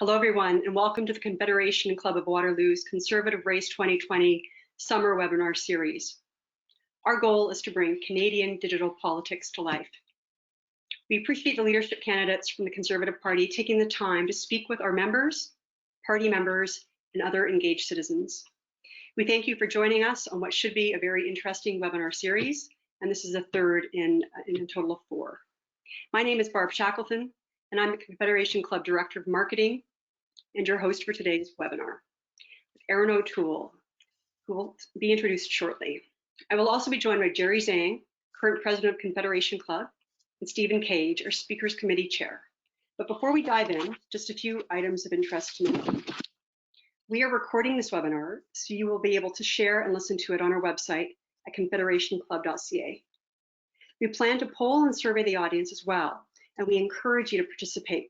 Hello, everyone, and welcome to the Confederation Club of Waterloo's Conservative Race 2020 Summer Webinar Series. Our goal is to bring Canadian digital politics to life. We appreciate the leadership candidates from the Conservative Party taking the time to speak with our members, party members, and other engaged citizens. We thank you for joining us on what should be a very interesting webinar series, and this is the third in a total of 4. My name is Barb Shackleton, and I'm the Confederation Club Director of Marketing and your host for today's webinar, Erin O'Toole, who will be introduced shortly. I will also be joined by Jerry Zhang, current president of Confederation Club, and Stephen Cage, our Speakers Committee Chair. But before we dive in, just a few items of interest to me. We are recording this webinar, so you will be able to share and listen to it on our website at confederationclub.ca. We plan to poll and survey the audience as well, and we encourage you to participate.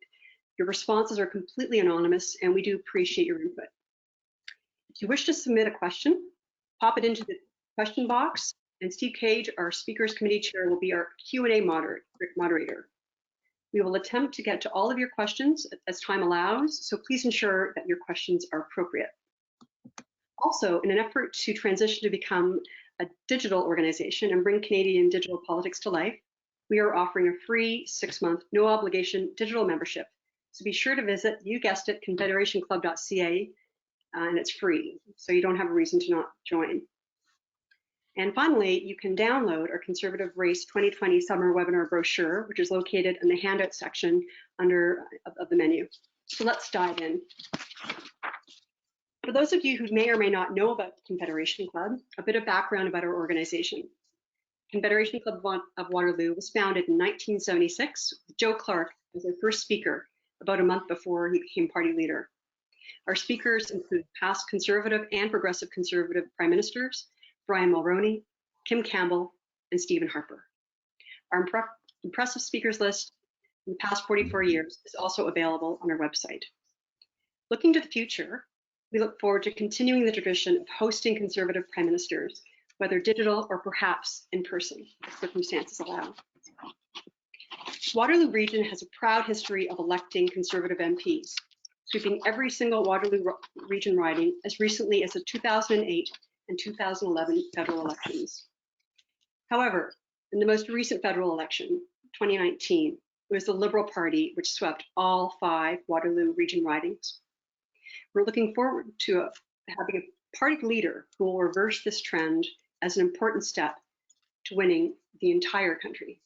Your responses are completely anonymous, and we do appreciate your input. If you wish to submit a question, pop it into the question box, and Steve Cage, our Speakers Committee Chair, will be our Q&A moderator. We will attempt to get to all of your questions as time allows, so please ensure that your questions are appropriate. Also, in an effort to transition to become a digital organization and bring Canadian digital politics to life, we are offering a free 6-month, no-obligation digital membership. So be sure to visit, you guessed it, confederationclub.ca, and it's free, so you don't have a reason to not join. And finally, you can download our Conservative Race 2020 Summer Webinar Brochure, which is located in the handout section of the menu. So let's dive in. For those of you who may or may not know about the Confederation Club, a bit of background about our organization. Confederation Club of Waterloo was founded in 1976 with Joe Clark as our first speaker, about a month before he became party leader. Our speakers include past Conservative and Progressive Conservative Prime Ministers, Brian Mulroney, Kim Campbell, and Stephen Harper. Our impressive speakers list in the past 44 years is also available on our website. Looking to the future, we look forward to continuing the tradition of hosting Conservative Prime Ministers, whether digital or perhaps in person, as circumstances allow. Waterloo Region has a proud history of electing Conservative MPs, sweeping every single Waterloo Region riding as recently as the 2008 and 2011 federal elections. However, in the most recent federal election, 2019, it was the Liberal Party which swept all 5 Waterloo Region ridings. We're looking forward to having a party leader who will reverse this trend as an important step to winning the entire country.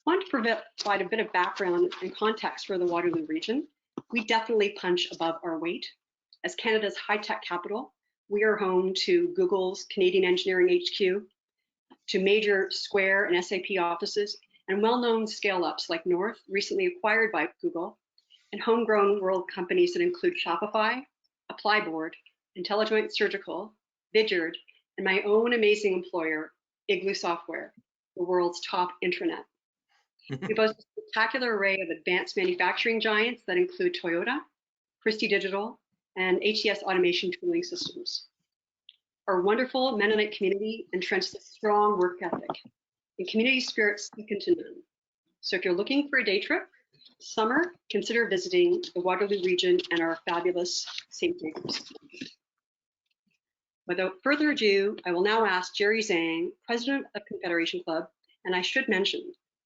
I want to provide a bit of background and context for the Waterloo region. We definitely punch above our weight. As Canada's high-tech capital, we are home to Google's Canadian Engineering HQ, to major Square and SAP offices, and well-known scale-ups like North, recently acquired by Google, and homegrown world companies that include Shopify, Applyboard, Intellijoint Surgical, Vidyard, and my own amazing employer, Igloo Software, the world's top intranet. We boast a spectacular array of advanced manufacturing giants that include Toyota, Christie Digital, and HES Automation Tooling Systems. Our wonderful Mennonite community entrenches a strong work ethic, and community spirit second to none. So if you're looking for a day trip, summer, consider visiting the Waterloo region and our fabulous St. James. Without further ado, I will now ask Jerry Zhang, President of Confederation Club, and I should mention,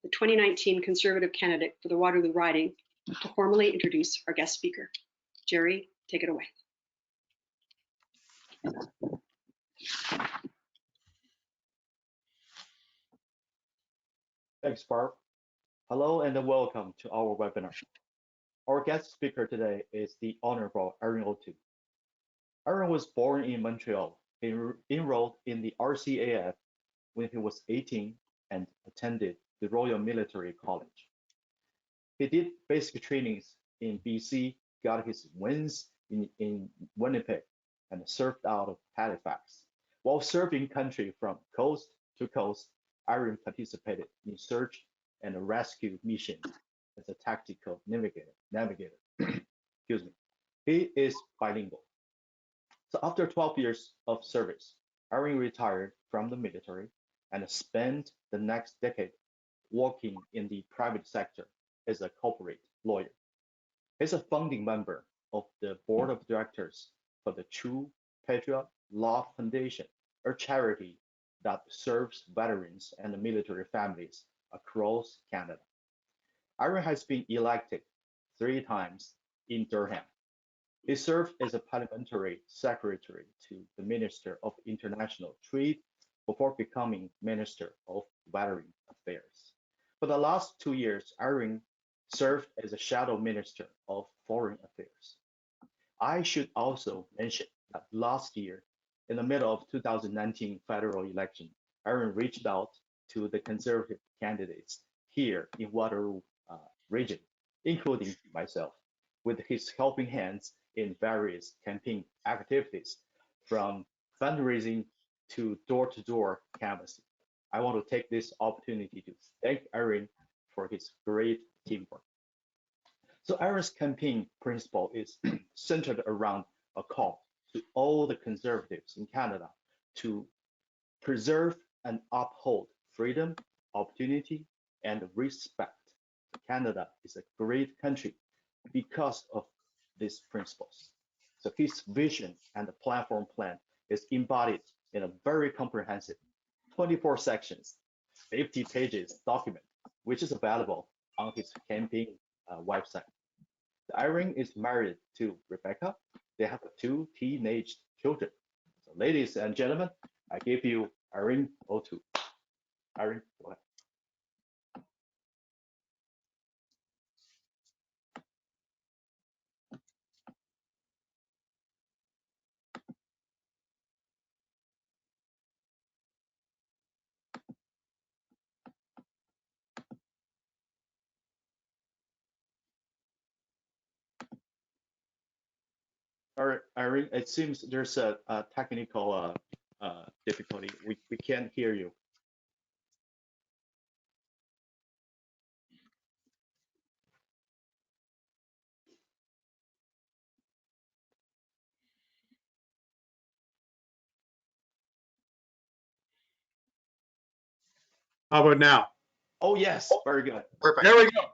the 2019 Conservative candidate for the Waterloo riding, to formally introduce our guest speaker. Jerry, take it away. Thanks, Barb. Hello and welcome to our webinar. Our guest speaker today is the Honorable Erin O'Toole. Erin was born in Montreal. He enrolled in the RCAF when he was 18 and attended the Royal Military College. He did basic trainings in BC, got his wins in Winnipeg, and served out of Halifax. While serving country from coast to coast, Erin participated in search and rescue missions as a tactical navigator. Excuse me. He is bilingual. So after 12 years of service, Erin retired from the military and spent the next decade working in the private sector as a corporate lawyer. He's a founding member of the board of directors for the True Patriot Law Foundation, a charity that serves veterans and military families across Canada. Erin has been elected 3 times in Durham. He served as a parliamentary secretary to the Minister of International Trade before becoming Minister of Veteran Affairs. For the last 2 years, Erin served as a shadow minister of Foreign Affairs. I should also mention that last year, in the middle of 2019 federal election, Erin reached out to the conservative candidates here in Waterloo region, including myself, with his helping hands in various campaign activities, from fundraising to door-to-door canvassing. I want to take this opportunity to thank Erin for his great teamwork. So Erin's campaign principle is centered around a call to all the conservatives in Canada to preserve and uphold freedom, opportunity, and respect. Canada is a great country because of these principles. So his vision and the platform plan is embodied in a very comprehensive 24 sections, 50 pages document, which is available on his campaign website. Erin is married to Rebecca. They have 2 teenage children. So ladies and gentlemen, I give you Erin O2. Erin, go ahead. Erin, it seems there's a technical difficulty. We can't hear you. How about now? Oh, yes, very good. Perfect. There we go.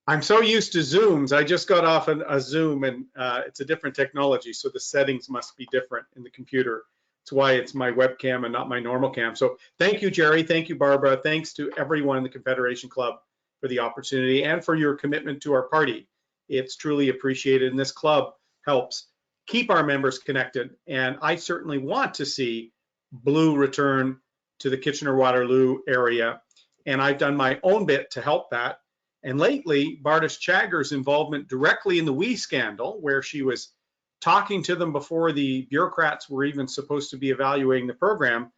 I'm so used to Zooms. I just got off a Zoom, and it's a different technology, so the settings must be different in the computer. That's why it's my webcam and not my normal cam. So thank you, Jerry. Thank you, Barbara. Thanks to everyone in the Confederation Club for the opportunity and for your commitment to our party. It's truly appreciated, and this club helps keep our members connected. And I certainly want to see blue return to the Kitchener-Waterloo area, and I've done my own bit to help that. And lately, Bardish Chagger's involvement directly in the WE scandal, where she was talking to them before the bureaucrats were even supposed to be evaluating the program,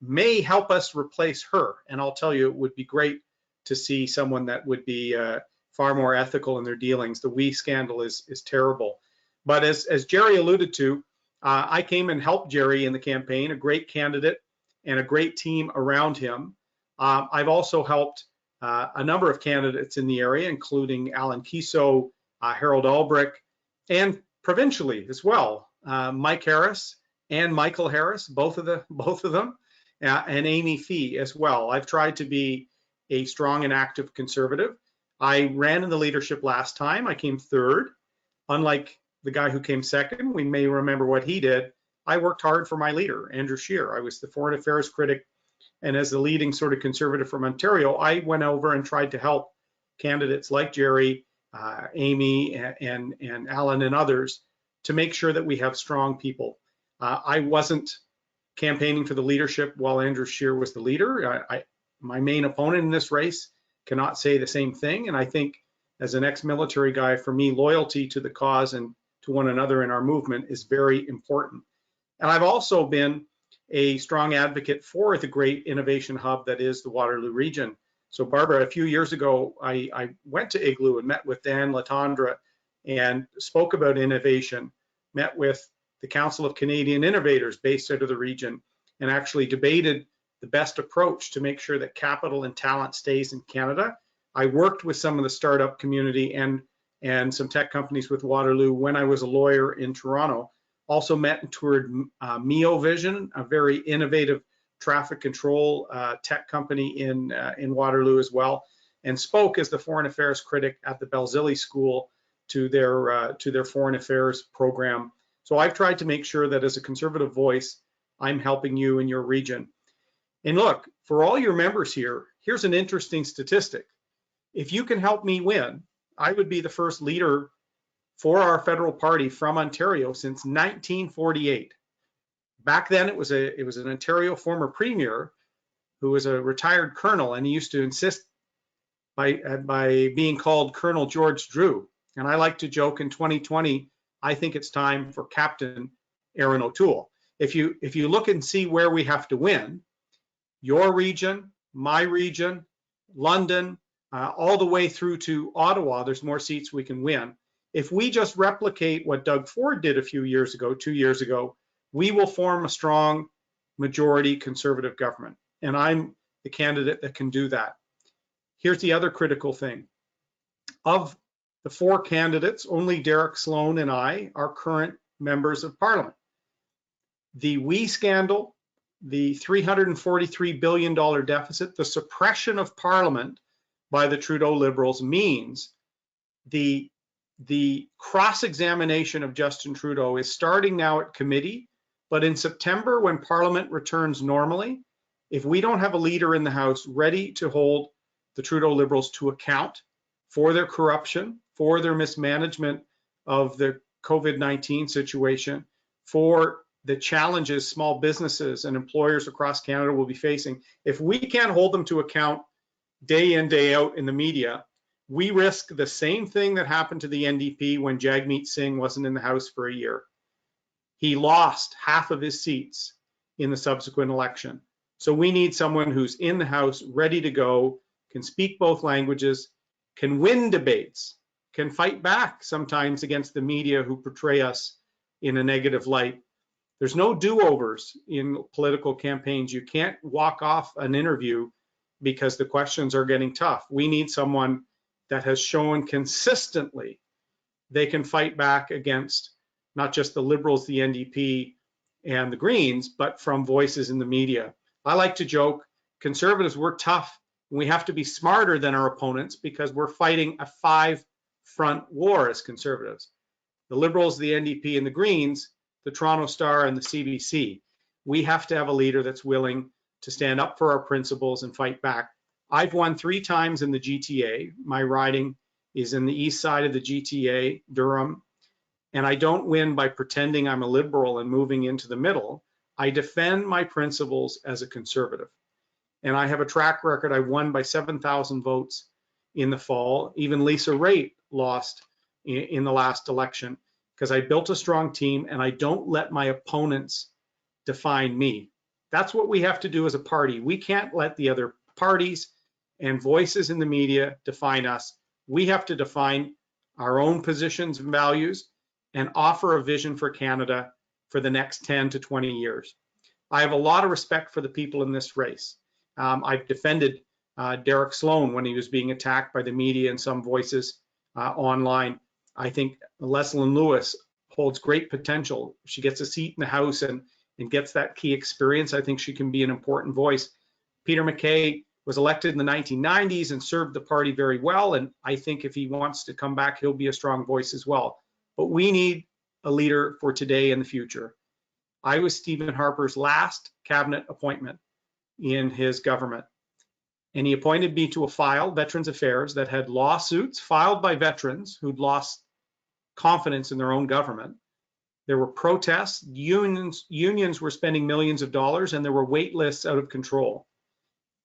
may help us replace her. And I'll tell you, it would be great to see someone that would be far more ethical in their dealings. The WE scandal is terrible. But as Jerry alluded to, I came and helped Jerry in the campaign, a great candidate and a great team around him. I've also helped a number of candidates in the area, including Alan Kiso, Harold Albrecht, and provincially as well, Mike Harris and Michael Harris, both of them, and Amy Fee as well. I've tried to be a strong and active conservative. I ran in the leadership last time. I came third. Unlike the guy who came second, we may remember what he did. I worked hard for my leader, Andrew Scheer. I was the foreign affairs critic, and as the leading sort of conservative from Ontario, I went over and tried to help candidates like Jerry, Amy, and Alan and others to make sure that we have strong people. I wasn't campaigning for the leadership while Andrew Scheer was the leader. My main opponent in this race cannot say the same thing, and I think as an ex-military guy, for me, loyalty to the cause and to one another in our movement is very important. And I've also been a strong advocate for the great innovation hub that is the Waterloo region. So Barbara, a few years ago, I went to Igloo and met with Dan Latondra and spoke about innovation, met with the Council of Canadian Innovators based out of the region, and actually debated the best approach to make sure that capital and talent stays in Canada. I worked with some of the startup community and some tech companies with Waterloo when I was a lawyer in Toronto. Also met and toured Mio Vision, a very innovative traffic control tech company in Waterloo as well. and spoke as the foreign affairs critic at the Balzilli School to their foreign affairs program. So I've tried to make sure that as a conservative voice, I'm helping you in your region. And look, for all your members here, here's an interesting statistic. If you can help me win, I would be the first leader for our federal party from Ontario since 1948. Back then, it was an Ontario former premier who was a retired colonel, and he used to insist by being called Colonel George Drew. And I like to joke, in 2020, I think it's time for Captain Erin O'Toole. If you look and see where we have to win, your region, my region, London, all the way through to Ottawa, there's more seats we can win. If we just replicate what Doug Ford did a few years ago, 2 years ago, we will form a strong majority conservative government. And I'm the candidate that can do that. Here's the other critical thing. Of the 4 candidates, only Derek Sloan and I are current members of Parliament. The WE scandal, the $343 billion deficit, the suppression of Parliament by the Trudeau Liberals means the cross-examination of Justin Trudeau is starting now at committee, but in September, when Parliament returns normally, if we don't have a leader in the House ready to hold the Trudeau Liberals to account for their corruption, for their mismanagement of the COVID-19 situation, for the challenges small businesses and employers across Canada will be facing, if we can't hold them to account day in, day out in the media, we risk the same thing that happened to the NDP when Jagmeet Singh wasn't in the House for a year. He lost half of his seats in the subsequent election. So we need someone who's in the House, ready to go, can speak both languages, can win debates, can fight back sometimes against the media who portray us in a negative light. There's no do-overs in political campaigns. You can't walk off an interview because the questions are getting tough. We need someone that has shown consistently they can fight back against not just the Liberals, the NDP, and the Greens, but from voices in the media. I like to joke, Conservatives, we're tough. We have to be smarter than our opponents because we're fighting a 5-front war as Conservatives. The Liberals, the NDP, and the Greens, the Toronto Star and the CBC. We have to have a leader that's willing to stand up for our principles and fight back. I've won 3 times in the GTA. My riding is in the east side of the GTA, Durham, and I don't win by pretending I'm a Liberal and moving into the middle. I defend my principles as a Conservative. And I have a track record. I won by 7,000 votes in the fall. Even Lisa Raitt lost in the last election because I built a strong team and I don't let my opponents define me. That's what we have to do as a party. We can't let the other parties and voices in the media define us. We have to define our own positions and values and offer a vision for Canada for the next 10 to 20 years. I have a lot of respect for the people in this race. I've defended Derek Sloan when he was being attacked by the media and some voices online. I think Leslyn Lewis holds great potential. She gets a seat in the House and gets that key experience. I think she can be an important voice. Peter MacKay was elected in the 1990s and served the party very well. And I think if he wants to come back, he'll be a strong voice as well. But we need a leader for today and the future. I was Stephen Harper's last cabinet appointment in his government. And he appointed me to a file, Veterans Affairs, that had lawsuits filed by veterans who'd lost confidence in their own government. There were protests, unions were spending millions of dollars, and there were wait lists out of control.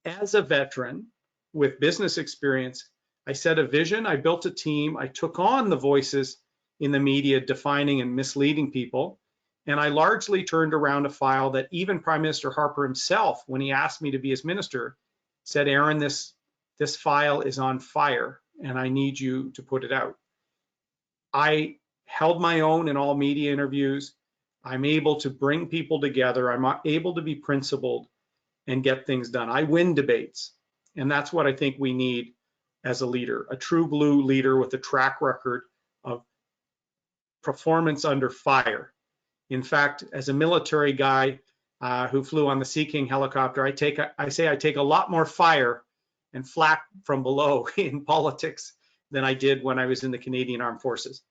As a veteran with business experience, I set a vision, I built a team, I took on the voices in the media defining and misleading people, and I largely turned around a file that even Prime Minister Harper himself, when he asked me to be his minister, said, Erin, this file is on fire and I need you to put it out. I held my own in all media interviews. I'm able to bring people together. I'm able to be principled and get things done. I win debates, and that's what I think we need as a leader, a true blue leader with a track record of performance under fire. In fact, as a military guy who flew on the Sea King helicopter, I say I take a lot more fire and flack from below in politics than I did when I was in the Canadian Armed Forces.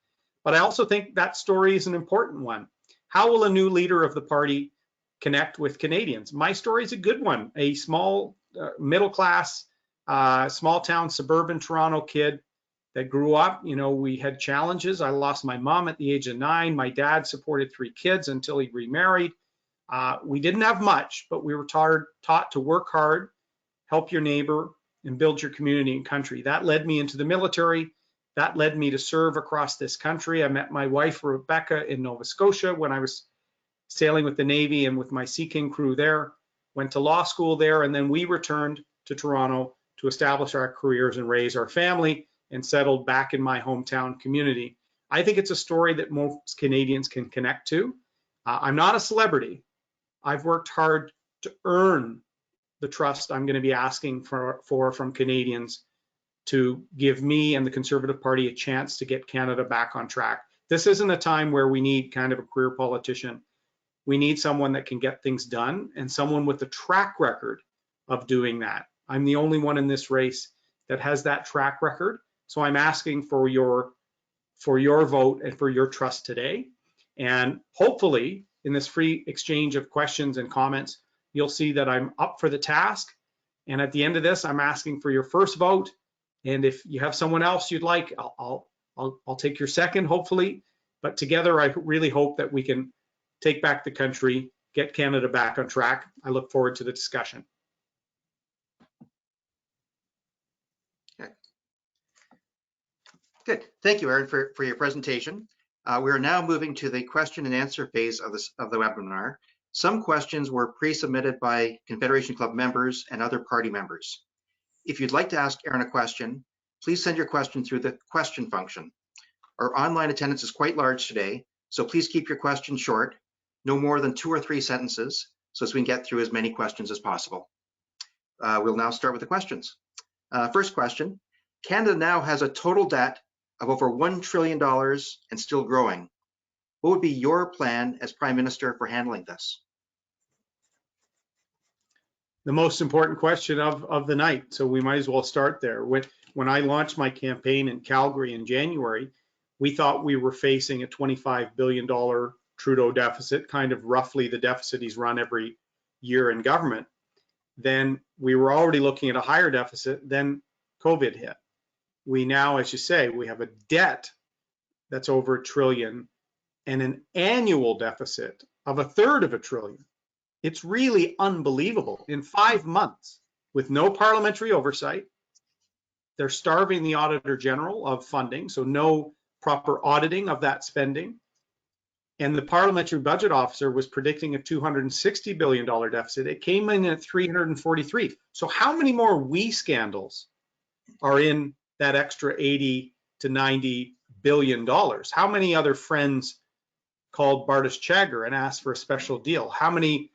But I also think that story is an important one. How will a new leader of the party connect with Canadians? My story is a good one. A small, middle class, small town, suburban Toronto kid that grew up. You know, we had challenges. I lost my mom at the age of 9. My dad supported 3 kids until he remarried. We didn't have much, but we were taught to work hard, help your neighbor, and build your community and country. That led me into the military. That led me to serve across this country. I met my wife, Rebecca, in Nova Scotia when I was sailing with the Navy and with my Sea King crew there. Went to law school there, and then we returned to Toronto to establish our careers and raise our family and settled back in my hometown community. I think it's a story that most Canadians can connect to. I'm not a celebrity. I've worked hard to earn the trust I'm going to be asking for from Canadians to give me and the Conservative Party a chance to get Canada back on track. This isn't a time where we need kind of a career politician. We need someone that can get things done and someone with a track record of doing that. I'm the only one in this race that has that track record. So I'm asking for your vote and for your trust today. And hopefully in this free exchange of questions and comments, you'll see that I'm up for the task. And at the end of this, I'm asking for your first vote. And if you have someone else you'd like, I'll take your second, hopefully. But together, I really hope that we can take back the country, get Canada back on track. I look forward to the discussion. Okay. Good. Thank you, Erin, for your presentation. We are now moving to the question and answer phase of the webinar. Some questions were pre-submitted by Confederation Club members and other party members. If you'd like to ask Erin a question, please send your question through the question function. Our online attendance is quite large today, so please keep your questions short, no more than 2 or 3 sentences, so as we can get through as many questions as possible. We'll now start with the questions. First question, Canada now has a total debt of over $1 trillion and still growing. What would be your plan as Prime Minister for handling this? The most important question of the night, so we might as well start there. When I launched my campaign in Calgary in January, we thought we were facing a $25 billion Trudeau deficit, kind of roughly the deficit he's run every year in government. Then we were already looking at a higher deficit, then COVID hit. We now, as you say, we have a debt that's over $1 trillion and an annual deficit of $1/3 of $1 trillion. It's really unbelievable. In 5 months, with no parliamentary oversight, they're starving the Auditor General of funding, so no proper auditing of that spending. And the Parliamentary Budget Officer was predicting a $260 billion deficit. It came in at 343. So how many more scandals are in that extra 80 to 90 billion dollars? How many other friends called Bartas Chagger and asked for a special deal? How many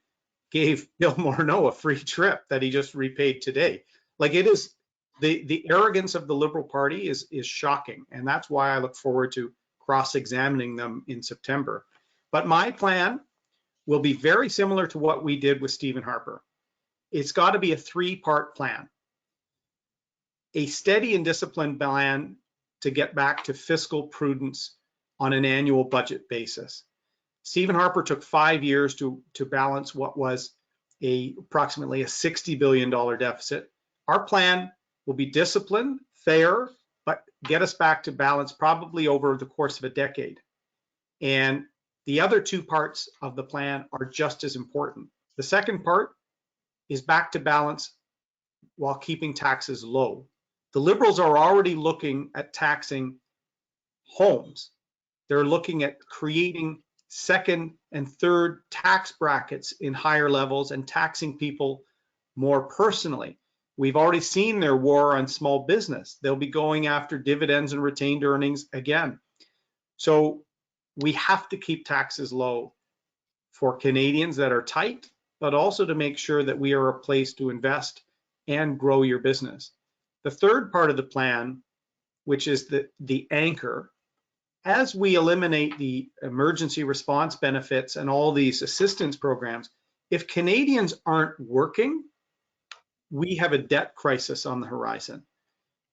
gave Bill Morneau a free trip that he just repaid today? Like, it is, the arrogance of the Liberal Party is shocking, and that's why I look forward to cross-examining them in September. But my plan will be very similar to what we did with Stephen Harper. It's got to be a 3-part plan. A steady and disciplined plan to get back to fiscal prudence on an annual budget basis. Stephen Harper took 5 years to balance what was approximately a $60 billion deficit. Our plan will be disciplined, fair, but get us back to balance probably over the course of a decade. And the other 2 parts of the plan are just as important. The second part is back to balance while keeping taxes low. The Liberals are already looking at taxing homes. They're looking at creating second and third tax brackets in higher levels and taxing people more personally. We've already seen their war on small business. They'll be going after dividends and retained earnings again. So we have to keep taxes low for Canadians that are tight, but also to make sure that we are a place to invest and grow your business. The third part of the plan, which is the anchor, as we eliminate the emergency response benefits and all these assistance programs, if Canadians aren't working, we have a debt crisis on the horizon.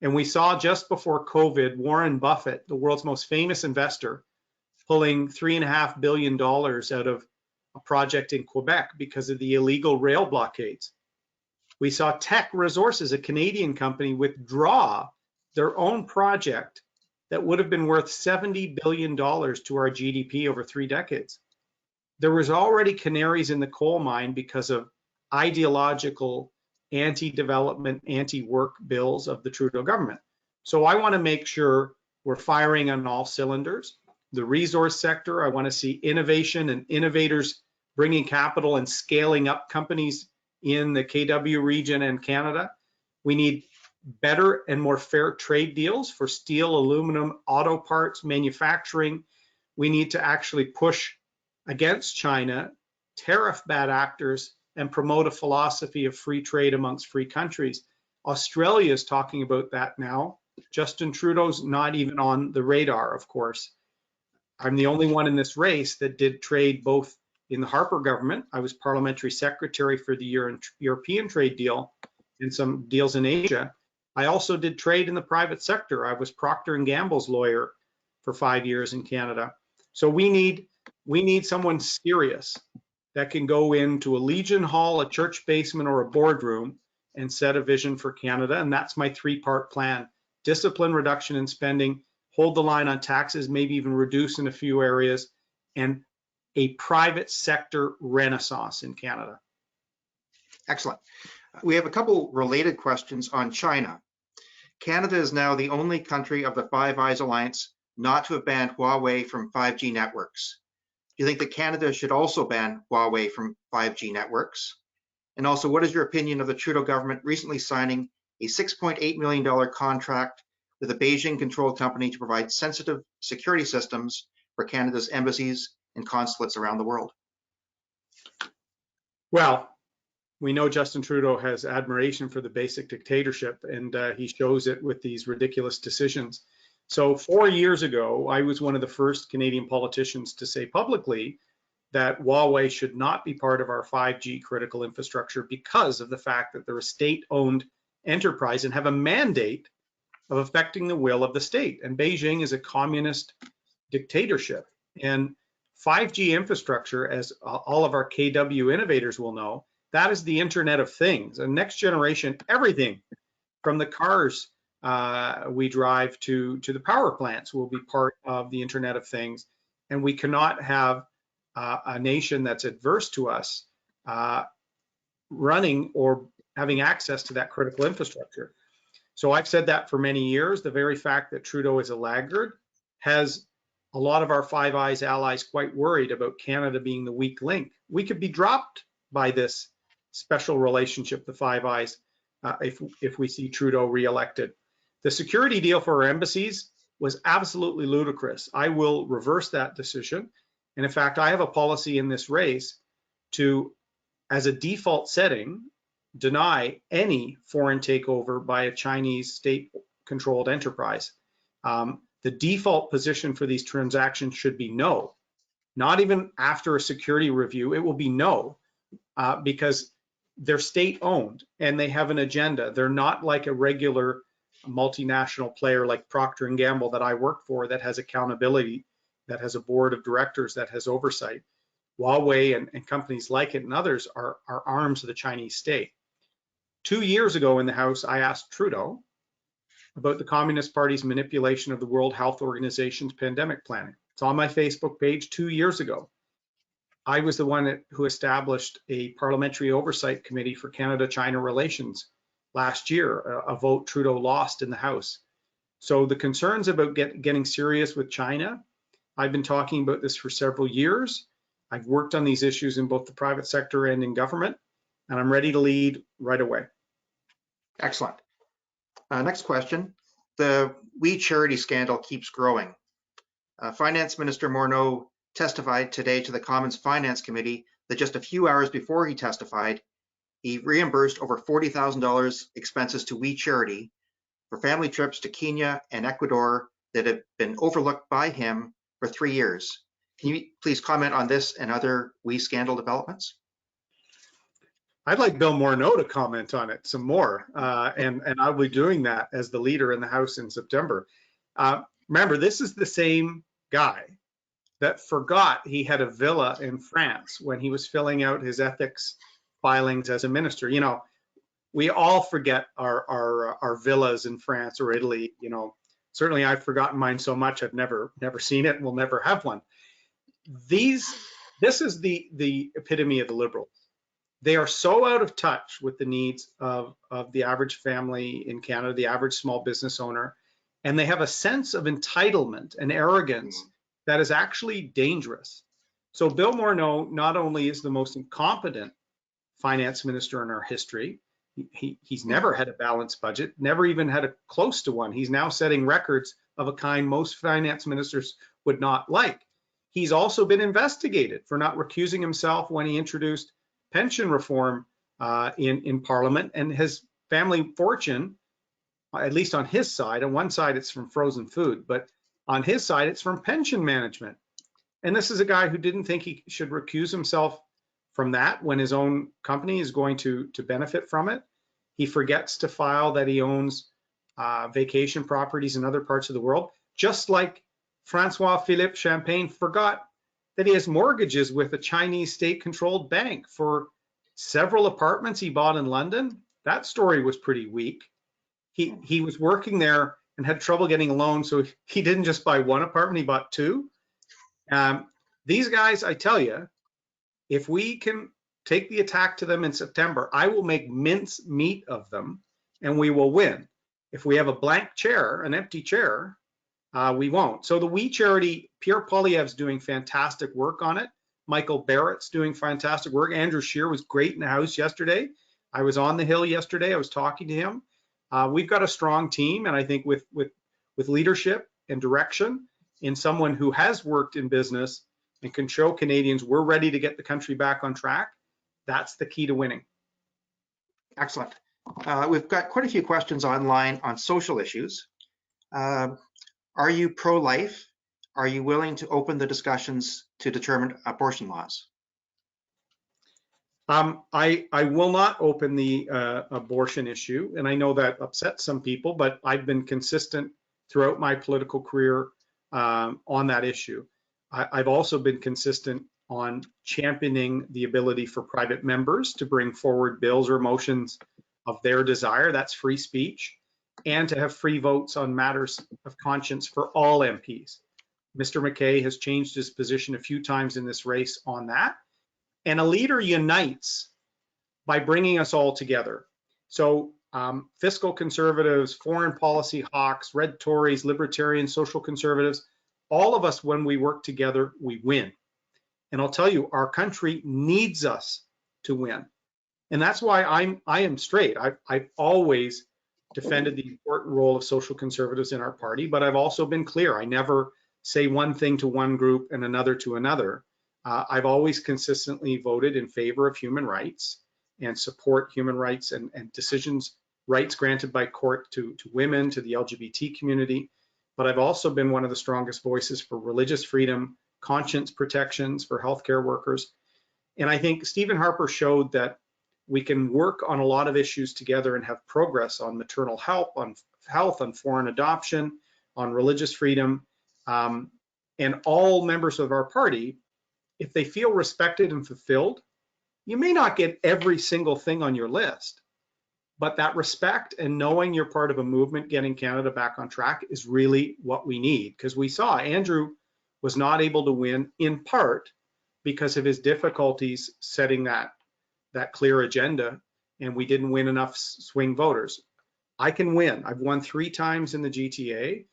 And we saw just before COVID, Warren Buffett, the world's most famous investor, pulling $3.5 billion out of a project in Quebec because of the illegal rail blockades. We saw Teck Resources, a Canadian company, withdraw their own project that would have been worth $70 billion to our GDP over 3 decades. There was already canaries in the coal mine because of ideological anti-development, anti-work bills of the Trudeau government. So I want to make sure we're firing on all cylinders. The resource sector, I want to see innovation and innovators bringing capital and scaling up companies in the KW region and Canada. We need better and more fair trade deals for steel, aluminum, auto parts, manufacturing. We need to actually push against China, tariff bad actors, and promote a philosophy of free trade amongst free countries. Australia is talking about that now. Justin Trudeau's not even on the radar, of course. I'm the only one in this race that did trade both in the Harper government. I was parliamentary secretary for the European trade deal and some deals in Asia. I also did trade in the private sector. I was Procter & Gamble's lawyer for 5 years in Canada. So we need someone serious that can go into a Legion Hall, a church basement, or a boardroom and set a vision for Canada. And that's my 3-part plan. Discipline, reduction in spending, hold the line on taxes, maybe even reduce in a few areas, and a private sector renaissance in Canada. Excellent. We have a couple related questions on China. Canada is now the only country of the Five Eyes Alliance not to have banned Huawei from 5G networks. Do you think that Canada should also ban Huawei from 5G networks? And also, what is your opinion of the Trudeau government recently signing a $6.8 million contract with a Beijing-controlled company to provide sensitive security systems for Canada's embassies and consulates around the world? Well, we know Justin Trudeau has admiration for the basic dictatorship, and he shows it with these ridiculous decisions. So 4 years ago, I was one of the first Canadian politicians to say publicly that Huawei should not be part of our 5G critical infrastructure because of the fact that they're a state-owned enterprise and have a mandate of affecting the will of the state. And Beijing is a communist dictatorship. And 5G infrastructure, as all of our KW innovators will know, that is the Internet of Things, and next generation everything from the cars we drive to the power plants will be part of the Internet of Things. And we cannot have a nation that's adverse to us running or having access to that critical infrastructure. So I've said that for many years. The very fact that Trudeau is a laggard has a lot of our Five Eyes allies quite worried about Canada being the weak link. We could be dropped by this special relationship, the Five Eyes, if we see Trudeau reelected. The security deal for our embassies was absolutely ludicrous. I will reverse that decision. And in fact, I have a policy in this race to, as a default setting, deny any foreign takeover by a Chinese state-controlled enterprise. The default position for these transactions should be no. Not even after a security review, it will be no, because they're state-owned and they have an agenda. They're not like a regular multinational player like Procter & Gamble that I work for that has accountability, that has a board of directors, that has oversight. Huawei and companies like it and others are arms of the Chinese state. 2 years ago in the House, I asked Trudeau about the Communist Party's manipulation of the World Health Organization's pandemic planning. It's on my Facebook page 2 years ago. I was the one who established a parliamentary oversight committee for Canada-China relations last year, a vote Trudeau lost in the House. So the concerns about getting serious with China, I've been talking about this for several years. I've worked on these issues in both the private sector and in government, and I'm ready to lead right away. Excellent. Next question. The We Charity scandal keeps growing. Finance Minister Morneau testified today to the Commons Finance Committee that just a few hours before he testified, he reimbursed over $40,000 expenses to We Charity for family trips to Kenya and Ecuador that have been overlooked by him for 3 years. Can you please comment on this and other We scandal developments? I'd like Bill Morneau to comment on it some more, and I'll be doing that as the leader in the House in September. Remember, this is the same guy that forgot he had a villa in France when he was filling out his ethics filings as a minister. You know, we all forget our villas in France or Italy. You know, certainly I've forgotten mine so much I've never seen it and will never have one. This is the epitome of the Liberals. They are so out of touch with the needs of the average family in Canada, the average small business owner, and they have a sense of entitlement and arrogance that is actually dangerous. So Bill Morneau not only is the most incompetent finance minister in our history, he's never had a balanced budget, never even had a close to one. He's now setting records of a kind most finance ministers would not like. He's also been investigated for not recusing himself when he introduced pension reform in Parliament, and his family fortune, at least on his side, on one side it's from frozen food, but on his side it's from pension management. And this is a guy who didn't think he should recuse himself from that when his own company is going to benefit from it. He forgets to file that he owns vacation properties in other parts of the world, just like Francois Philippe Champagne forgot that he has mortgages with a Chinese state-controlled bank for several apartments he bought in London. That story was pretty weak. He was working there and had trouble getting a loan, so he didn't just buy one apartment, he bought two. These guys, I tell you, if we can take the attack to them in September, I will make mince meat of them and we will win. If we have a blank chair, an empty chair, we won't. So the We Charity, Pierre Poilievre's doing fantastic work on it. Michael Barrett's doing fantastic work. Andrew Scheer was great in the House yesterday. I was on the Hill yesterday. I was talking to him. We've got a strong team, and I think with leadership and direction in someone who has worked in business and can show Canadians we're ready to get the country back on track, that's the key to winning. Excellent. We've got quite a few questions online on social issues. Are you pro-life? Are you willing to open the discussions to determine abortion laws? I will not open the abortion issue, and I know that upsets some people, but I've been consistent throughout my political career on that issue. I've also been consistent on championing the ability for private members to bring forward bills or motions of their desire. That's free speech, and to have free votes on matters of conscience for all MPs. Mr. McKay has changed his position a few times in this race on that. And a leader unites by bringing us all together. So fiscal conservatives, foreign policy hawks, red Tories, libertarians, social conservatives, all of us, when we work together, we win. And I'll tell you, our country needs us to win. And that's why I am straight. I've always defended the important role of social conservatives in our party, but I've also been clear. I never say one thing to one group and another to another. I've always consistently voted in favor of human rights and support human rights and decisions, rights granted by court to women, to the LGBT community. But I've also been one of the strongest voices for religious freedom, conscience protections for healthcare workers. And I think Stephen Harper showed that we can work on a lot of issues together and have progress on maternal health, on foreign adoption, on religious freedom. And all members of our party, if they feel respected and fulfilled, you may not get every single thing on your list, but that respect and knowing you're part of a movement getting Canada back on track is really what we need. Because we saw Andrew was not able to win in part because of his difficulties setting that clear agenda, and we didn't win enough swing voters. I can win. I've won 3 times in the GTA,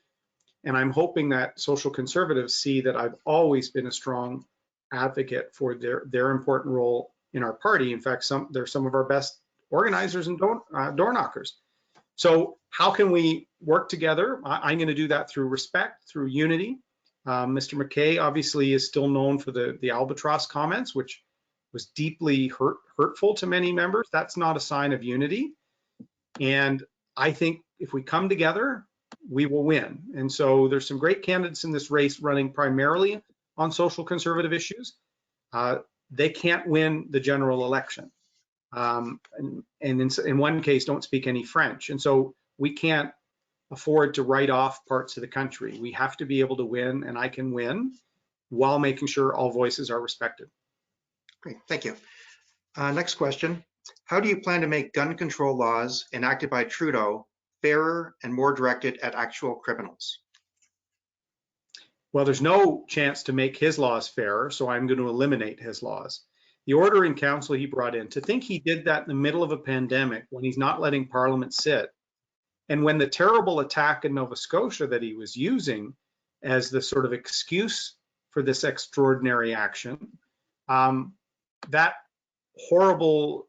and I'm hoping that social conservatives see that I've always been a strong advocate for their important role in our party. In fact, they're some of our best organizers and door knockers. So how can we work together? I'm going to do that through respect, through unity. Mr. McKay obviously is still known for the albatross comments, which was deeply hurtful to many members. That's not a sign of unity. And I think if we come together, we will win. And so there's some great candidates in this race running primarily on social conservative issues. They can't win the general election. and in one case don't speak any French. And so we can't afford to write off parts of the country. We have to be able to win, and I can win while making sure all voices are respected. Great, thank you. Next question. How do you plan to make gun control laws enacted by Trudeau fairer and more directed at actual criminals? Well, there's no chance to make his laws fairer, so I'm going to eliminate his laws. The order in council he brought in, to think he did that in the middle of a pandemic when he's not letting Parliament sit, and when the terrible attack in Nova Scotia that he was using as the sort of excuse for this extraordinary action, that horrible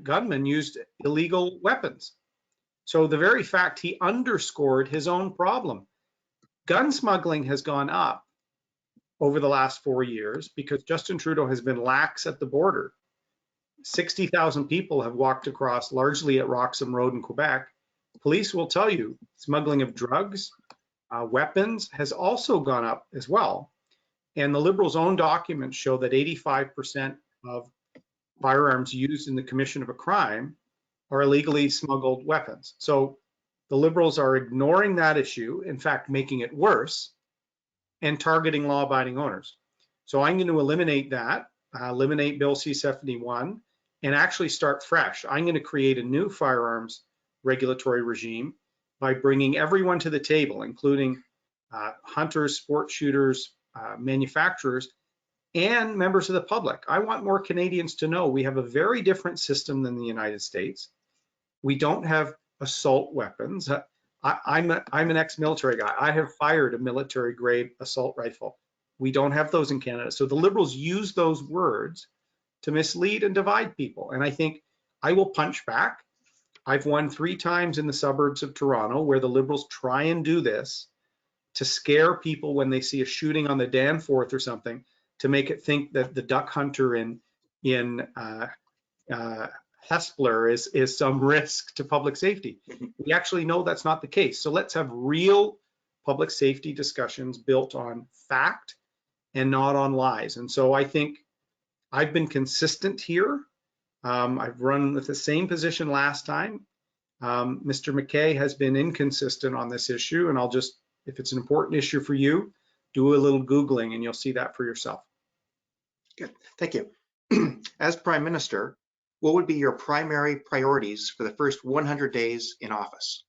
gunman used illegal weapons. So the very fact he underscored his own problem. Gun smuggling has gone up over the last 4 years because Justin Trudeau has been lax at the border. 60,000 people have walked across, largely at Roxham Road in Quebec. Police will tell you smuggling of drugs, weapons has also gone up as well. And the Liberals' own documents show that 85% of firearms used in the commission of a crime are illegally smuggled weapons. So the Liberals are ignoring that issue, in fact, making it worse, and targeting law-abiding owners. So I'm going to eliminate that, eliminate Bill C-71, and actually start fresh. I'm going to create a new firearms regulatory regime by bringing everyone to the table, including hunters, sport shooters, manufacturers, and members of the public. I want more Canadians to know we have a very different system than the United States. We don't have assault weapons. I'm an ex-military guy. I have fired a military-grade assault rifle. We don't have those in Canada. So the Liberals use those words to mislead and divide people. And I think I will punch back. I've won 3 times in the suburbs of Toronto where the Liberals try and do this to scare people when they see a shooting on the Danforth or something, to make it think that the duck hunter in Hespeler is some risk to public safety. We actually know that's not the case. So let's have real public safety discussions built on fact and not on lies. And so I think I've been consistent here. I've run with the same position last time. Mr. McKay has been inconsistent on this issue, and I'll just, if it's an important issue for you, do a little Googling and you'll see that for yourself. Good, thank you. As Prime Minister, what would be your primary priorities for the first 100 days in office?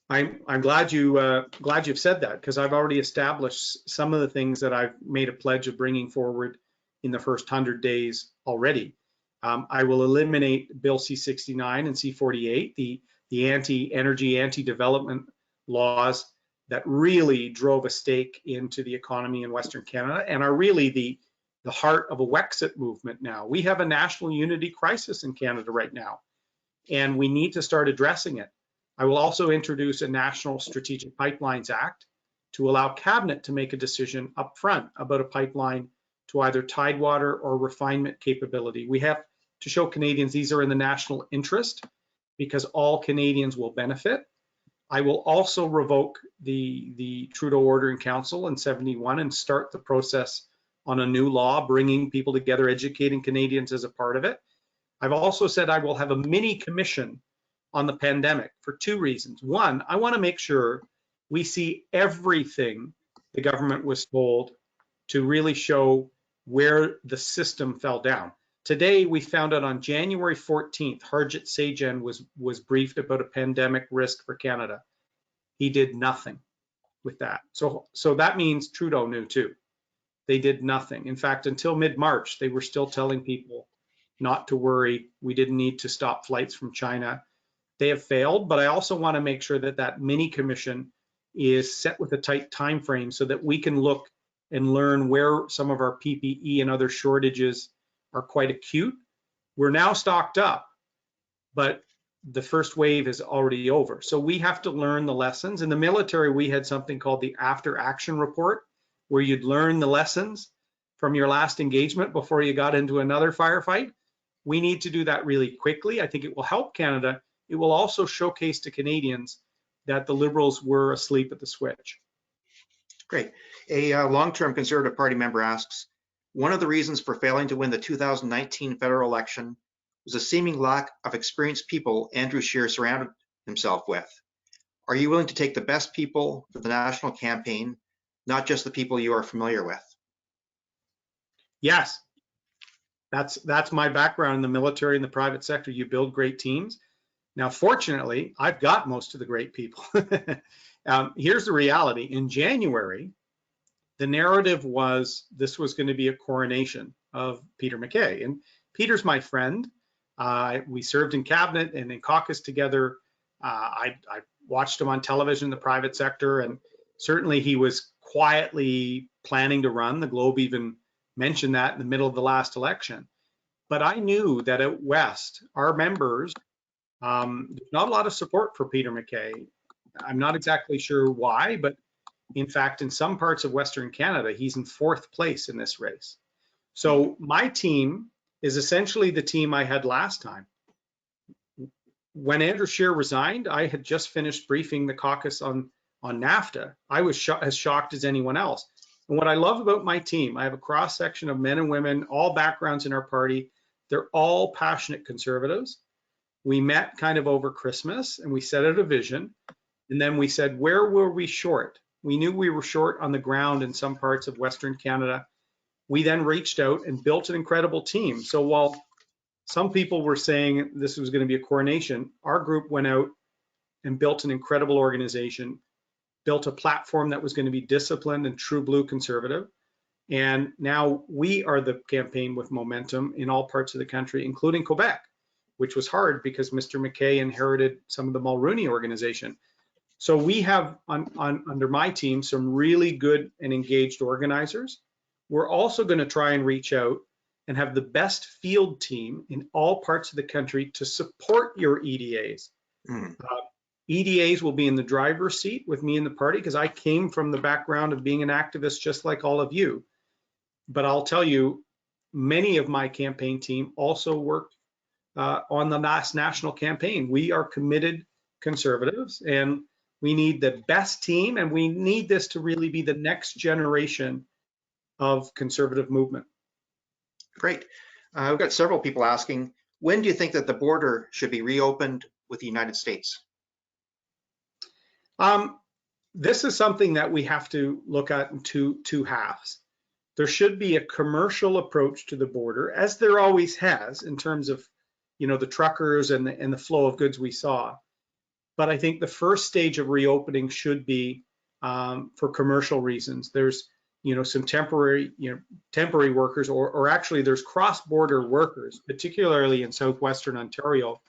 I'm glad you've said that, because I've already established some of the things that I've made a pledge of bringing forward in the first 100 days already. I will eliminate Bill C-69 and C-48, the anti-energy, anti-development laws that really drove a stake into the economy in Western Canada and are really the heart of a Wexit movement now. We have a national unity crisis in Canada right now, and we need to start addressing it. I will also introduce a National Strategic Pipelines Act to allow Cabinet to make a decision up front about a pipeline to either tidewater or refinement capability. We have to show Canadians these are in the national interest because all Canadians will benefit. I will also revoke the Trudeau order in council in 71 and start the process on a new law, bringing people together, educating Canadians as a part of it. I've also said I will have a mini commission on the pandemic for 2 reasons. One, I want to make sure we see everything the government was told to really show where the system fell down. Today, we found out on January 14th, Harjit Sajjan was briefed about a pandemic risk for Canada. He did nothing with that. So that means Trudeau knew too. They did nothing. In fact, until mid-March, they were still telling people not to worry. We didn't need to stop flights from China. They have failed, but I also want to make sure that that mini commission is set with a tight time frame so that we can look and learn where some of our PPE and other shortages are quite acute. We're now stocked up, but the first wave is already over. So we have to learn the lessons. In the military, we had something called the after action report, where you'd learn the lessons from your last engagement before you got into another firefight. We need to do that really quickly. I think it will help Canada. It will also showcase to Canadians that the Liberals were asleep at the switch. Great. A long-term Conservative Party member asks, One of the reasons for failing to win the 2019 federal election was a seeming lack of experienced people Andrew Scheer surrounded himself with. Are you willing to take the best people for the national campaign, not just the people you are familiar with? Yes, that's my background in the military and the private sector. You build great teams. Now, fortunately, I've got most of the great people. Here's the reality. In January, the narrative was this was going to be a coronation of Peter MacKay. And Peter's my friend. We served in cabinet and in caucus together. I watched him on television in the private sector, and certainly he was quietly planning to run. The Globe even mentioned that in the middle of the last election. But I knew that at West, our members, there's not a lot of support for Peter MacKay. I'm not exactly sure why, but in fact, in some parts of Western Canada, he's in 4th place in this race. So my team is essentially the team I had last time. When Andrew Scheer resigned, I had just finished briefing the caucus on NAFTA. I was as shocked as anyone else. And what I love about my team, I have a cross section of men and women, all backgrounds in our party. They're all passionate conservatives. We met kind of over Christmas and we set out a vision. And then we said, where were we short? We knew we were short on the ground in some parts of Western Canada. We then reached out and built an incredible team. So while some people were saying this was going to be a coronation, our group went out and built an incredible organization, built a platform that was going to be disciplined and true blue conservative. And now we are the campaign with momentum in all parts of the country, including Quebec, which was hard because Mr. MacKay inherited some of the Mulroney organization. So we have under my team some really good and engaged organizers. We're also going to try and reach out and have the best field team in all parts of the country to support your EDAs. EDAs will be in the driver's seat with me in the party because I came from the background of being an activist just like all of you. But I'll tell you, many of my campaign team also worked on the last national campaign. We are committed conservatives and we need the best team, and we need this to really be the next generation of conservative movement. Great. We've got several people asking, when do you think that the border should be reopened with the United States? This is something that we have to look at in two halves. There should be a commercial approach to the border, as there always has in terms of, the truckers and the flow of goods we saw. But I think the first stage of reopening should be for commercial reasons. There's, some temporary workers, or actually there's cross-border workers, particularly in southwestern Ontario.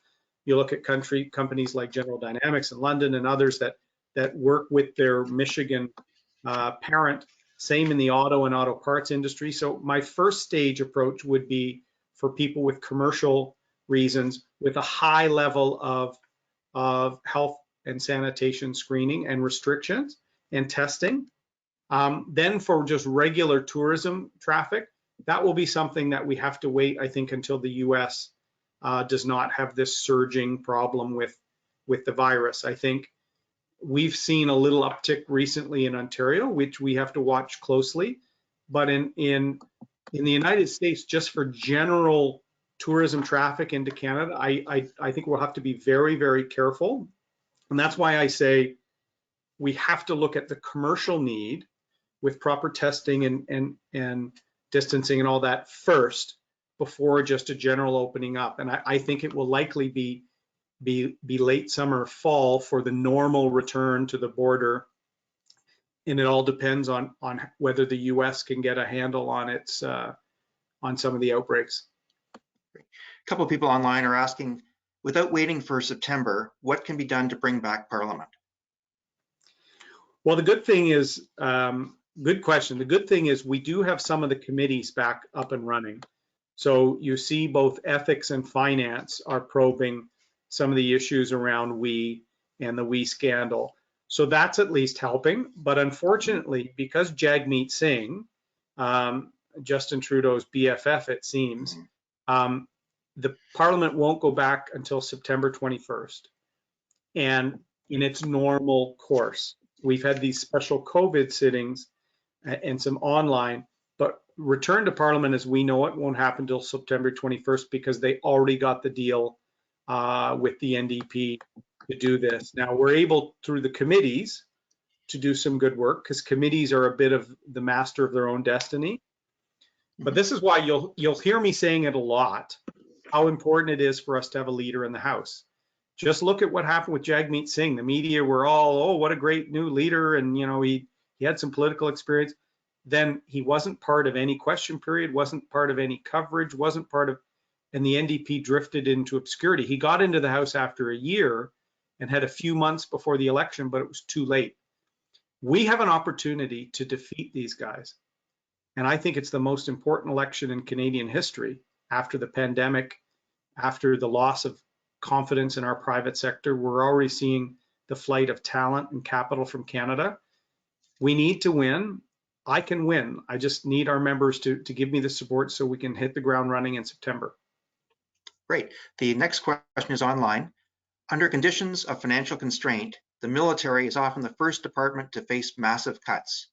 You look at companies like General Dynamics in London and others that work with their Michigan parent. Same in the auto and auto parts industry. So my first stage approach would be for people with commercial reasons with a high level of health and sanitation screening and restrictions and testing. Then for just regular tourism traffic, that will be something that we have to wait, I think, until the US does not have this surging problem with the virus. I think we've seen a little uptick recently in Ontario, which we have to watch closely. But in the United States, just for general tourism traffic into Canada, I think we'll have to be very, very careful. And that's why I say we have to look at the commercial need with proper testing and distancing and all that first before just a general opening up. And I think it will likely be late summer, fall for the normal return to the border. And it all depends on whether the US can get a handle on its on some of the outbreaks. A couple of people online are asking, without waiting for September, what can be done to bring back Parliament? Well, the good thing is, good question. The good thing is we do have some of the committees back up and running. So you see both ethics and finance are probing some of the issues around WE and the WE scandal. So that's at least helping. But unfortunately, because Jagmeet Singh, Justin Trudeau's BFF, it seems, the Parliament won't go back until September 21st. And in its normal course, we've had these special COVID sittings and some online, but return to Parliament as we know it won't happen until September 21st because they already got the deal with the NDP to do this. Now we're able through the committees to do some good work because committees are a bit of the master of their own destiny. But this is why you'll hear me saying it a lot, how important it is for us to have a leader in the House. Just look at what happened with Jagmeet Singh. The media were all, oh, what a great new leader, and he had some political experience. Then he wasn't part of any question period, wasn't part of any coverage, wasn't part of, and the NDP drifted into obscurity. He got into the House after a year and had a few months before the election, but it was too late. We have an opportunity to defeat these guys. And I think it's the most important election in Canadian history after the pandemic, after the loss of confidence in our private sector. We're already seeing the flight of talent and capital from Canada. We need to win. I can win. I just need our members to give me the support so we can hit the ground running in September. Great. The next question is online. Under conditions of financial constraint, the military is often the first department to face massive cuts.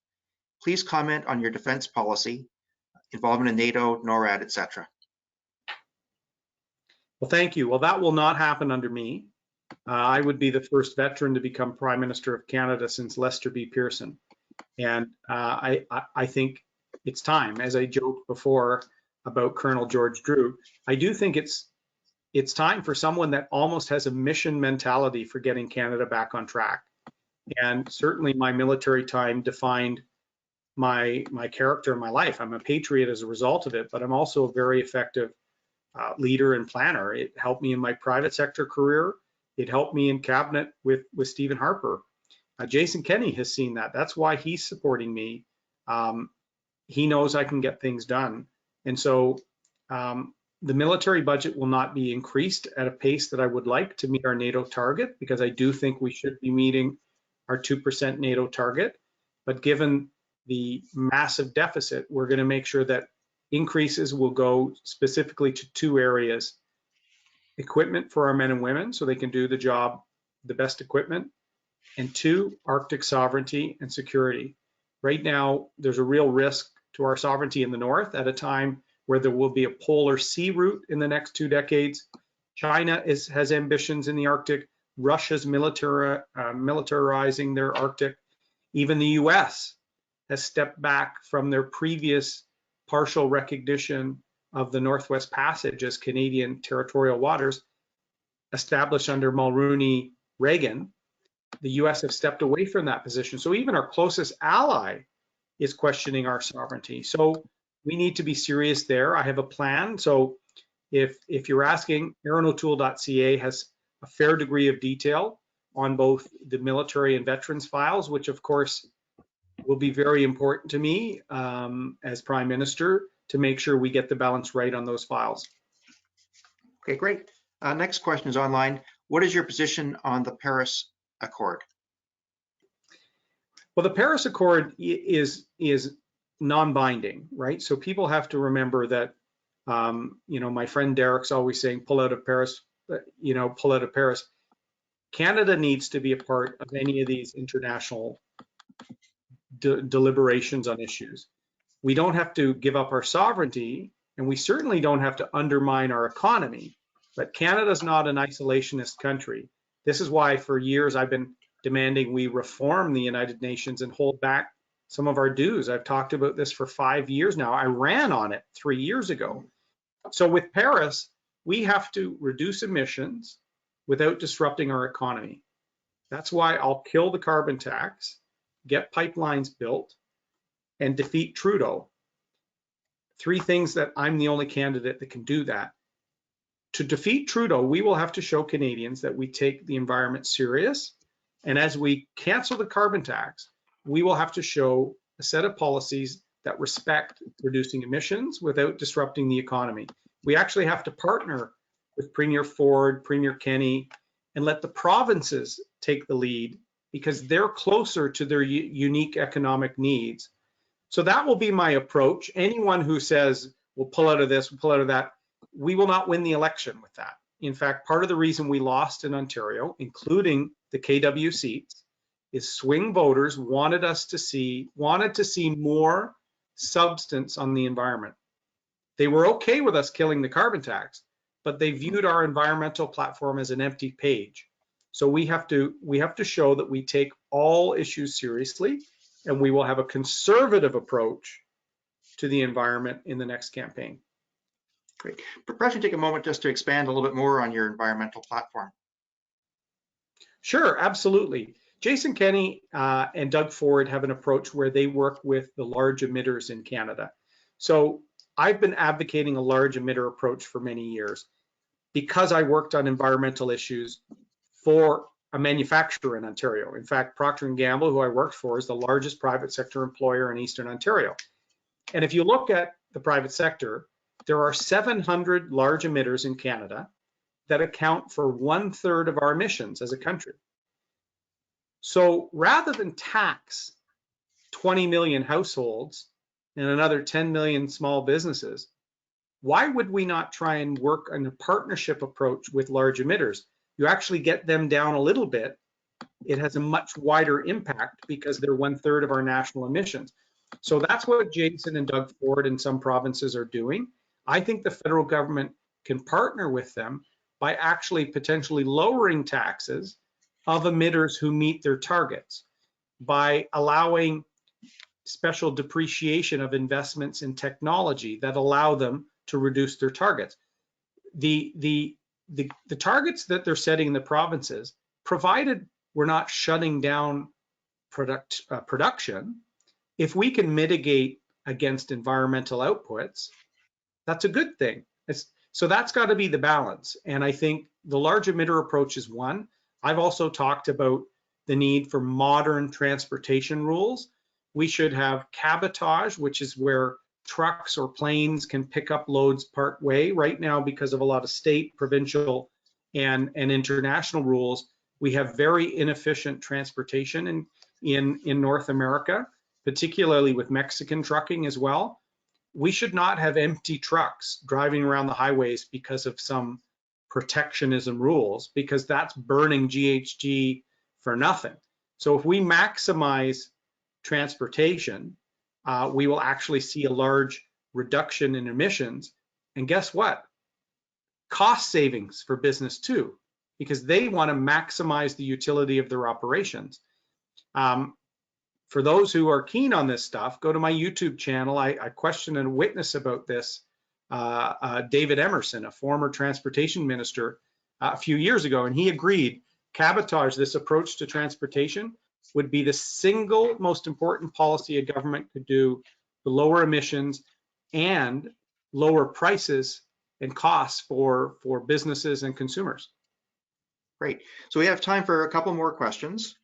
Please comment on your defense policy, involvement in NATO, NORAD, etc. Well, thank you. Well, that will not happen under me. I would be the first veteran to become Prime Minister of Canada since Lester B. Pearson. And I think it's time, as I joked before about Colonel George Drew, I do think it's time for someone that almost has a mission mentality for getting Canada back on track. And certainly my military time defined my character in my life. I'm a patriot as a result of it, but I'm also a very effective leader and planner. It helped me in my private sector career. It helped me in cabinet with Stephen Harper. Jason Kenney has seen that. That's why he's supporting me. He knows I can get things done. And so the military budget will not be increased at a pace that I would like to meet our NATO target, because I do think we should be meeting our 2% NATO target. But given the massive deficit, we're going to make sure that increases will go specifically to two areas: equipment for our men and women so they can do the job, the best equipment, and two, Arctic sovereignty and security. Right now, there's a real risk to our sovereignty in the north at a time where there will be a polar sea route in the next 2 decades. China has ambitions in the Arctic. Russia's militarizing their Arctic. Even the US has stepped back from their previous partial recognition of the Northwest Passage as Canadian territorial waters established under Mulroney Reagan. The US have stepped away from that position. So even our closest ally is questioning our sovereignty. So we need to be serious there. I have a plan. So if you're asking, ErinO'Toole.ca has a fair degree of detail on both the military and veterans files, which of course will be very important to me as Prime Minister to make sure we get the balance right on those files. Okay, great. Next question is online. What is your position on the Paris Accord? Well, the Paris Accord is non-binding, right? So people have to remember that, my friend Derek's always saying, pull out of Paris, pull out of Paris. Canada needs to be a part of any of these international deliberations on issues. We don't have to give up our sovereignty, and we certainly don't have to undermine our economy, but Canada's not an isolationist country. This is why for years I've been demanding we reform the United Nations and hold back some of our dues. I've talked about this for 5 years now. I ran on it 3 years ago. So with Paris, we have to reduce emissions without disrupting our economy. That's why I'll kill the carbon tax, get pipelines built, and defeat Trudeau. 3 things that I'm the only candidate that can do that. To defeat Trudeau, we will have to show Canadians that we take the environment serious. And as we cancel the carbon tax, we will have to show a set of policies that respect reducing emissions without disrupting the economy. We actually have to partner with Premier Ford, Premier Kenney, and let the provinces take the lead because they're closer to their unique economic needs. So that will be my approach. Anyone who says, we'll pull out of this, we'll pull out of that, we will not win the election with that. In fact, part of the reason we lost in Ontario, including the KW seats, is swing voters wanted to see more substance on the environment. They were okay with us killing the carbon tax, but they viewed our environmental platform as an empty page. So we have to show that we take all issues seriously, and we will have a conservative approach to the environment in the next campaign. Great. Perhaps you take a moment just to expand a little bit more on your environmental platform. Sure, absolutely. Jason Kenney and Doug Ford have an approach where they work with the large emitters in Canada. So I've been advocating a large emitter approach for many years because I worked on environmental issues for a manufacturer in Ontario. In fact, Procter & Gamble, who I worked for, is the largest private sector employer in Eastern Ontario. And if you look at the private sector, there are 700 large emitters in Canada that account for 1/3 of our emissions as a country. So rather than tax 20 million households and another 10 million small businesses, why would we not try and work on a partnership approach with large emitters? You actually get them down a little bit. It has a much wider impact because they're 1/3 of our national emissions. So that's what Jason and Doug Ford in some provinces are doing. I think the federal government can partner with them by actually potentially lowering taxes of emitters who meet their targets, by allowing special depreciation of investments in technology that allow them to reduce their targets. The targets that they're setting in the provinces, provided we're not shutting down production, if we can mitigate against environmental outputs, that's a good thing. So that's got to be the balance. And I think the large emitter approach is one. I've also talked about the need for modern transportation rules. We should have cabotage, which is where trucks or planes can pick up loads part way. Right now, because of a lot of state, provincial, and international rules, we have very inefficient transportation in North America, particularly with Mexican trucking as well. We should not have empty trucks driving around the highways because of some protectionism rules, because that's burning GHG for nothing. So if we maximize transportation, we will actually see a large reduction in emissions. And guess what? Cost savings for business too, because they want to maximize the utility of their operations. For those who are keen on this stuff, go to my YouTube channel. I questioned a witness about this, David Emerson, a former transportation minister, a few years ago, and he agreed cabotage, this approach to transportation, would be the single most important policy a government could do to lower emissions and lower prices and costs for businesses and consumers. Great. So we have time for a couple more questions.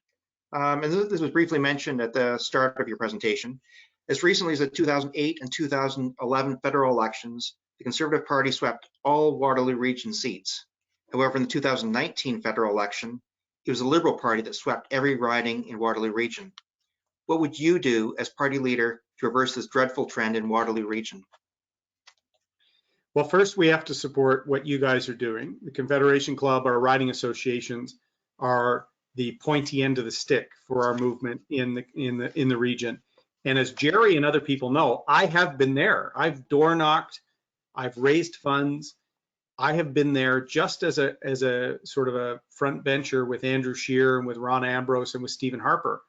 And this was briefly mentioned at the start of your presentation. As recently as the 2008 and 2011 federal elections, the Conservative Party swept all Waterloo Region seats. However, in the 2019 federal election, it was the Liberal Party that swept every riding in Waterloo Region. What would you do as party leader to reverse this dreadful trend in Waterloo Region? Well, first we have to support what you guys are doing. The Confederation Club, our riding associations, are the pointy end of the stick for our movement in the region. And as Jerry and other people know, I have been there. I've door knocked, I've raised funds. I have been there just as a sort of a front bencher with Andrew Scheer and with Ron Ambrose and with Stephen Harper.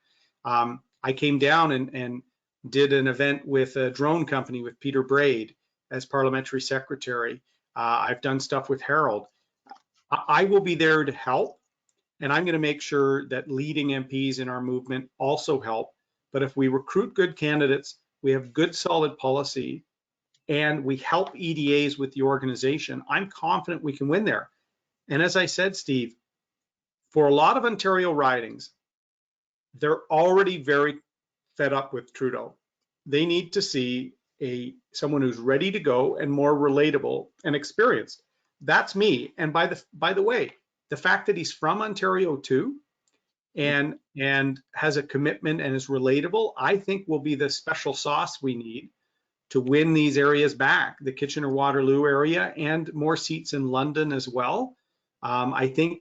I came down and did an event with a drone company with Peter Braid as parliamentary secretary. I've done stuff with Harold. I will be there to help, and I'm going to make sure that leading MPs in our movement also help. But if we recruit good candidates, we have good solid policy, and we help EDAs with the organization, I'm confident we can win there. And as I said, Steve, for a lot of Ontario ridings, they're already very fed up with Trudeau. They need to see someone who's ready to go and more relatable and experienced. That's me. And by the way, the fact that he's from Ontario too, and has a commitment and is relatable, I think will be the special sauce we need to win these areas back, the Kitchener-Waterloo area and more seats in London as well. I think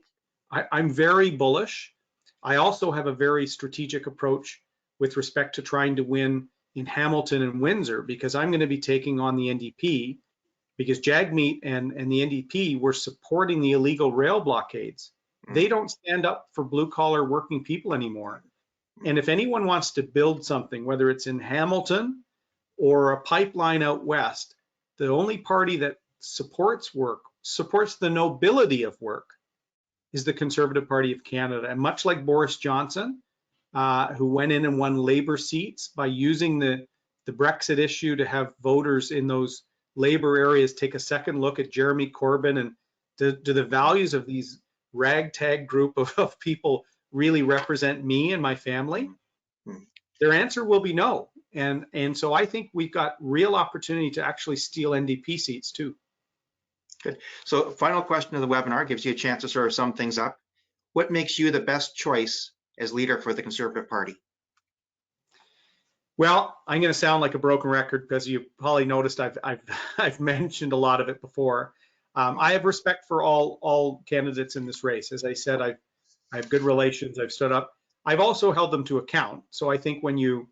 I'm very bullish. I also have a very strategic approach with respect to trying to win in Hamilton and Windsor, because I'm going to be taking on the NDP, because Jagmeet and the NDP were supporting the illegal rail blockades. They don't stand up for blue collar working people anymore. And if anyone wants to build something, whether it's in Hamilton or a pipeline out west, the only party that supports work, supports the nobility of work, is the Conservative Party of Canada. And much like Boris Johnson, who went in and won Labour seats by using the Brexit issue to have voters in those Labour areas take a second look at Jeremy Corbyn and do the values of these ragtag group of people really represent me and my family? Their answer will be no. And so I think we've got real opportunity to actually steal NDP seats too. Good. So final question of the webinar gives you a chance to sort of sum things up. What makes you the best choice as leader for the Conservative Party? Well, I'm going to sound like a broken record because you probably noticed I've mentioned a lot of it before. I have respect for all candidates in this race. As I said, I have good relations. I've stood up. I've also held them to account. So I think when you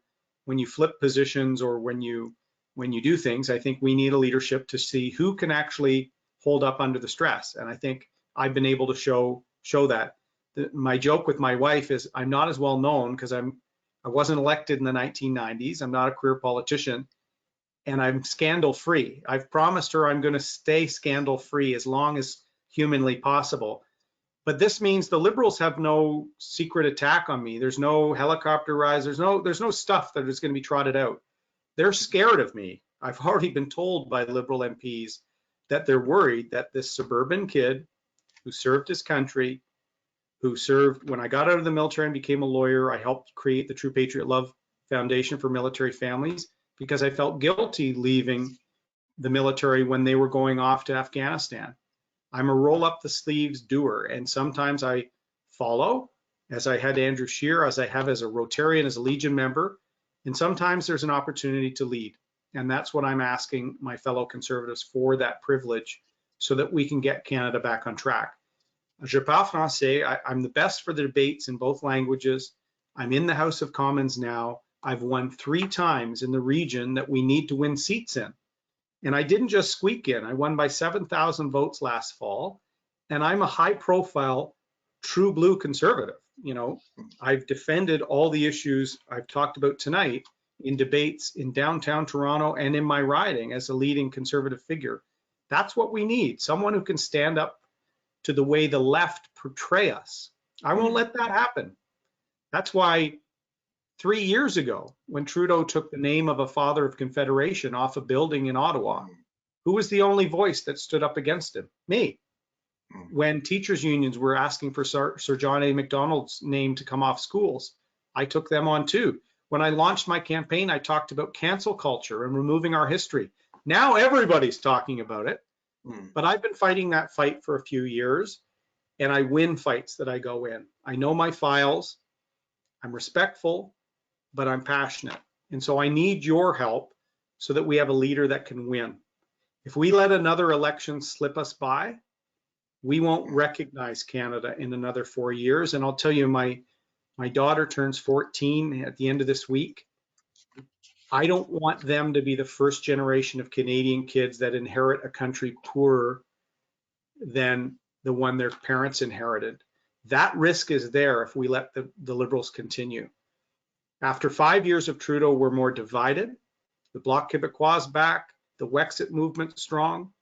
flip positions or when you do things, I think we need a leadership to see who can actually hold up under the stress. And I think I've been able to show that. My joke with my wife is I'm not as well known because I wasn't elected in the 1990s. I'm not a career politician, and I'm scandal free. I've promised her I'm going to stay scandal free as long as humanly possible. But this means the Liberals have no secret attack on me. There's no helicopter rise. There's no stuff that is going to be trotted out. They're scared of me. I've already been told by Liberal MPs that they're worried that this suburban kid who served his country, who served when I got out of the military and became a lawyer, I helped create the True Patriot Love Foundation for military families because I felt guilty leaving the military when they were going off to Afghanistan. I'm a roll up the sleeves doer, and sometimes I follow, as I had Andrew Scheer, as I have as a Rotarian, as a Legion member, and sometimes there's an opportunity to lead. And that's what I'm asking my fellow Conservatives for, that privilege, so that we can get Canada back on track. Je parle français. I'm the best for the debates in both languages. I'm in the House of Commons now. I've won 3 times in the region that we need to win seats in. And I didn't just squeak in. I won by 7,000 votes last fall. And I'm a high profile, true blue Conservative. You know, I've defended all the issues I've talked about tonight in debates in downtown Toronto and in my riding as a leading Conservative figure. That's what we need. Someone who can stand up to the way the left portray us. I won't let that happen. That's why 3 years ago, when Trudeau took the name of a father of Confederation off a building in Ottawa, who was the only voice that stood up against him? Me. When teachers' unions were asking for Sir John A. Macdonald's name to come off schools, I took them on too. When I launched my campaign, I talked about cancel culture and removing our history. Now everybody's talking about it. But I've been fighting that fight for a few years, and I win fights that I go in. I know my files. I'm respectful, but I'm passionate. And so I need your help so that we have a leader that can win. If we let another election slip us by, we won't recognize Canada in another 4 years. And I'll tell you, my daughter turns 14 at the end of this week. I don't want them to be the first generation of Canadian kids that inherit a country poorer than the one their parents inherited. That risk is there if we let the Liberals continue. After 5 years of Trudeau, we're more divided. The Bloc Québécois is back. The Wexit movement strong.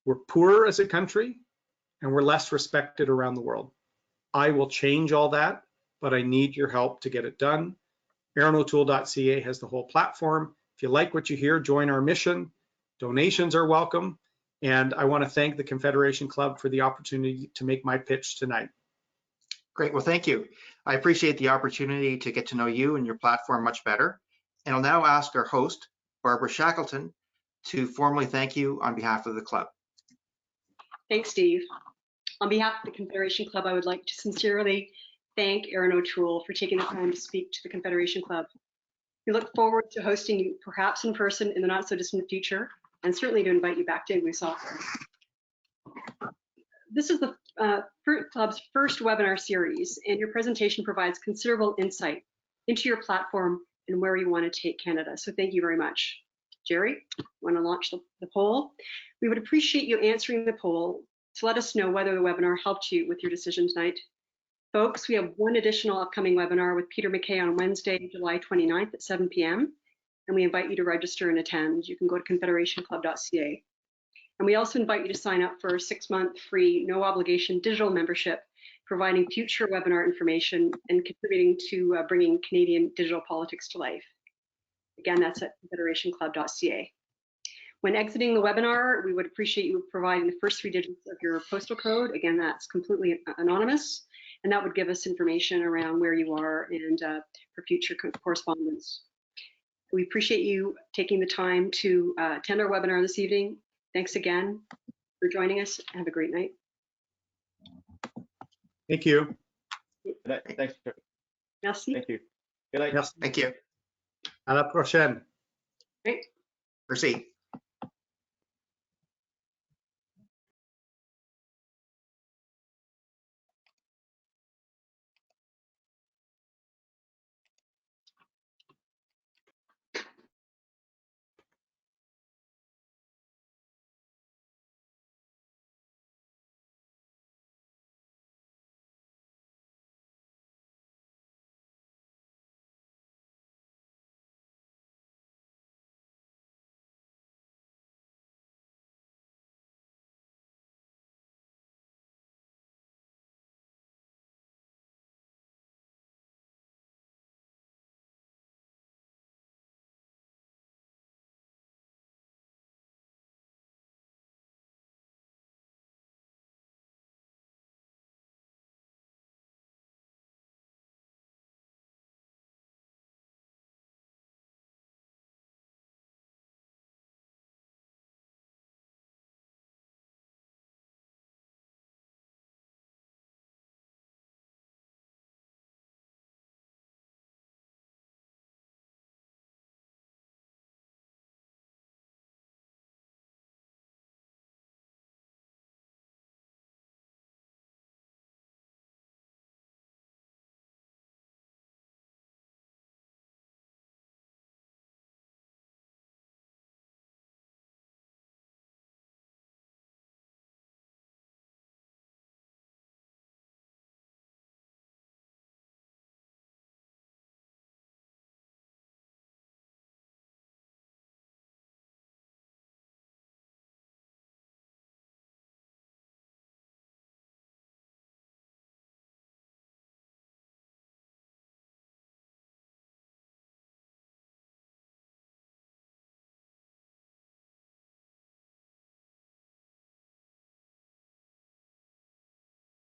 We're poorer as a country, and we're less respected around the world. I will change all that, but I need your help to get it done. ErinO'Toole.ca has the whole platform. If you like what you hear, join our mission. Donations are welcome. And I want to thank the Confederation Club for the opportunity to make my pitch tonight. Great. Well, thank you. I appreciate the opportunity to get to know you and your platform much better. And I'll now ask our host, Barbara Shackleton, to formally thank you on behalf of the club. Thanks, Steve. On behalf of the Confederation Club, I would like to sincerely thank Erin O'Toole for taking the time to speak to the Confederation Club. We look forward to hosting you perhaps in person in the not so distant future, and certainly to invite you back to English software. This is the club's first webinar series, and your presentation provides considerable insight into your platform and where you want to take Canada. So thank you very much. Jerry, want to launch the poll? We would appreciate you answering the poll to let us know whether the webinar helped you with your decision tonight. Folks, we have one additional upcoming webinar with Peter McKay on Wednesday, July 29th at 7 p.m. And we invite you to register and attend. You can go to confederationclub.ca. And we also invite you to sign up for a 6-month free, no obligation digital membership, providing future webinar information and contributing to bringing Canadian digital politics to life. Again, that's at confederationclub.ca. When exiting the webinar, we would appreciate you providing the first 3 digits of your postal code. Again, that's completely anonymous, and that would give us information around where you are and for future correspondence. We appreciate you taking the time to attend our webinar this evening. Thanks again for joining us. Have a great night. Thank you. Good night. Thanks. Merci. Thank you. Good night. Merci. Thank you. À la prochaine. Great. Proceed.